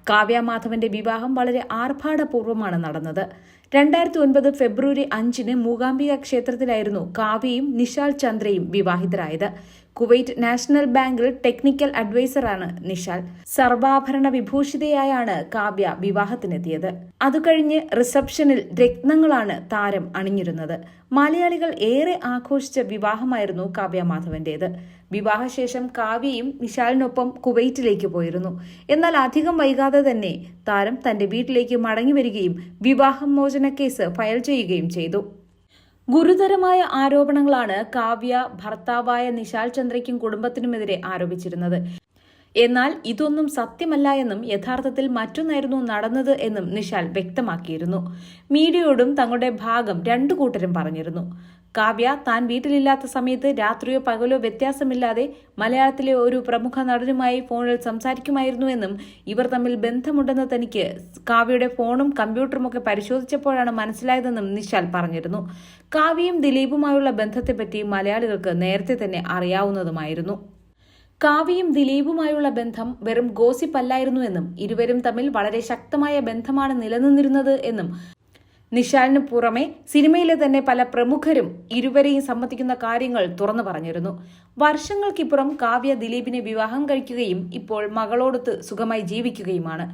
കാവ്യ മാധവന്റെ വിവാഹം വളരെ ആർഭാടപൂർവ്വമാണ് നടന്നത്. 2009 ഫെബ്രുവരി 5 മൂകാംബിക ക്ഷേത്രത്തിലായിരുന്നു കാവ്യയും നിശാൽ ചന്ദ്രയും വിവാഹിതരായത്. കുവൈറ്റ് നാഷണൽ ബാങ്കിൽ ടെക്നിക്കൽ അഡ്വൈസറാണ് നിശാൽ. സർവാഭരണ വിഭൂഷിതയായാണ് കാവ്യ വിവാഹത്തിനെത്തിയത്. അതുകഴിഞ്ഞ് റിസപ്ഷനിൽ രത്നങ്ങളാണ് താരം അണിഞ്ഞിരുന്നത്. മലയാളികൾ ഏറെ ആഘോഷിച്ച വിവാഹമായിരുന്നു കാവ്യ മാധവന്റേത്. വിവാഹശേഷം കാവ്യയും നിശാലിനൊപ്പം കുവൈറ്റിലേക്ക് പോയിരുന്നു. എന്നാൽ അധികം വൈകാതെ തന്നെ താരം തന്റെ വീട്ടിലേക്ക് മടങ്ങിവരികയും വിവാഹമോചന കേസ് ഫയൽ ചെയ്യുകയും ചെയ്തു. ഗുരുതരമായ ആരോപണങ്ങളാണ് കാവ്യ ഭർത്താവായ നിശാൽ ചന്ദ്രയ്ക്കും കുടുംബത്തിനുമെതിരെ ആരോപിച്ചിരുന്നത്. എന്നാൽ ഇതൊന്നും സത്യമല്ല എന്നും യഥാർത്ഥത്തിൽ മറ്റൊന്നായിരുന്നു നടന്നത് എന്നും നിശാൽ വ്യക്തമാക്കിയിരുന്നു. മീഡിയയോടും തങ്ങളുടെ ഭാഗം രണ്ടു കൂട്ടരും പറഞ്ഞിരുന്നു. കാവ്യ താൻ വീട്ടിലില്ലാത്ത സമയത്ത് രാത്രിയോ പകലോ വ്യത്യാസമില്ലാതെ മലയാളത്തിലെ ഒരു പ്രമുഖ നടനുമായി ഫോണിൽ സംസാരിക്കുമായിരുന്നു എന്നും ഇവർ തമ്മിൽ ബന്ധമുണ്ടെന്ന് തനിക്ക് കാവ്യയുടെ ഫോണും കമ്പ്യൂട്ടറുമൊക്കെ പരിശോധിച്ചപ്പോഴാണ് മനസ്സിലായതെന്നും നിശാൽ പറഞ്ഞിരുന്നു. കാവ്യയും ദിലീപുമായുള്ള ബന്ധത്തെപ്പറ്റി മലയാളികൾക്ക് നേരത്തെ തന്നെ അറിയാവുന്നതുമായിരുന്നു. കാവ്യയും ദിലീപുമായുള്ള ബന്ധം വെറും ഗോസിപ്പല്ലായിരുന്നുവെന്നും ഇരുവരും തമ്മിൽ വളരെ ശക്തമായ ബന്ധമാണ് നിലനിന്നിരുന്നത് എന്നും നിശാലിന് പുറമെ സിനിമയിലെ തന്നെ പല പ്രമുഖരും ഇരുവരെയും സമ്മതിക്കുന്ന കാര്യങ്ങൾ തുറന്നു പറഞ്ഞിരുന്നു. വർഷങ്ങൾക്കിപ്പുറം കാവ്യ ദിലീപിനെ വിവാഹം കഴിക്കുകയും ഇപ്പോൾ മകളോടൊത്ത് സുഖമായി ജീവിക്കുകയുമാണ്.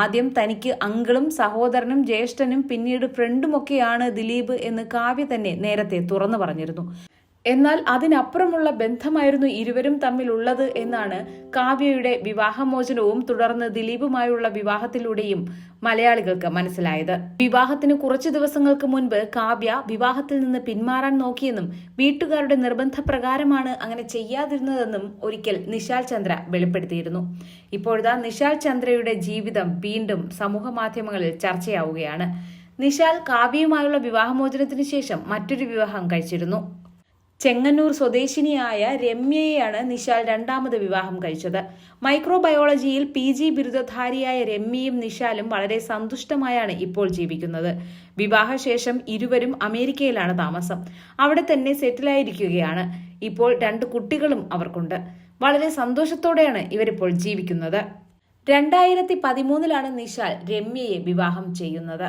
ആദ്യം തനിക്ക് അങ്കിളും സഹോദരനും ജ്യേഷ്ഠനും പിന്നീട് ഫ്രണ്ടുമൊക്കെയാണ് ദിലീപ് എന്ന് കാവ്യ തന്നെ നേരത്തെ തുറന്നു പറഞ്ഞിരുന്നു. എന്നാൽ അതിനപ്പുറമുള്ള ബന്ധമായിരുന്നു ഇരുവരും തമ്മിലുള്ളത് എന്നാണ് കാവ്യയുടെ വിവാഹമോചനവും തുടർന്ന് ദിലീപുമായുള്ള വിവാഹത്തിലൂടെയും മലയാളികൾക്ക് മനസ്സിലായത്. വിവാഹത്തിന് കുറച്ചു ദിവസങ്ങൾക്ക് മുൻപ് കാവ്യ വിവാഹത്തിൽ നിന്ന് പിന്മാറാൻ നോക്കിയെന്നും വീട്ടുകാരുടെ നിർബന്ധപ്രകാരമാണ് അങ്ങനെ ചെയ്യാതിരുന്നതെന്നും ഒരിക്കൽ നിശാൽ ചന്ദ്ര വെളിപ്പെടുത്തിയിരുന്നു. ഇപ്പോഴത്തെ നിശാൽ ചന്ദ്രയുടെ ജീവിതം വീണ്ടും സമൂഹ മാധ്യമങ്ങളിൽ ചർച്ചയാവുകയാണ്. നിശാൽ കാവ്യയുമായുള്ള വിവാഹമോചനത്തിന് ശേഷം മറ്റൊരു വിവാഹം കഴിച്ചിരുന്നു. ചെങ്ങന്നൂർ സ്വദേശിനിയായ രമ്യയെയാണ് നിശാൽ രണ്ടാമത് വിവാഹം കഴിച്ചത്. മൈക്രോബയോളജിയിൽ PG ബിരുദധാരിയായ രമ്യയും നിശാലും വളരെ സന്തുഷ്ടമായാണ് ഇപ്പോൾ ജീവിക്കുന്നത്. വിവാഹശേഷം ഇരുവരും അമേരിക്കയിലാണ് താമസം. അവിടെ തന്നെ സെറ്റിലായിരിക്കുകയാണ്. ഇപ്പോൾ 2 കുട്ടികളും അവർക്കുണ്ട്. വളരെ സന്തോഷത്തോടെയാണ് ഇവരിപ്പോൾ ജീവിക്കുന്നത്. 2013 നിശാൽ രമ്യയെ വിവാഹം ചെയ്യുന്നത്.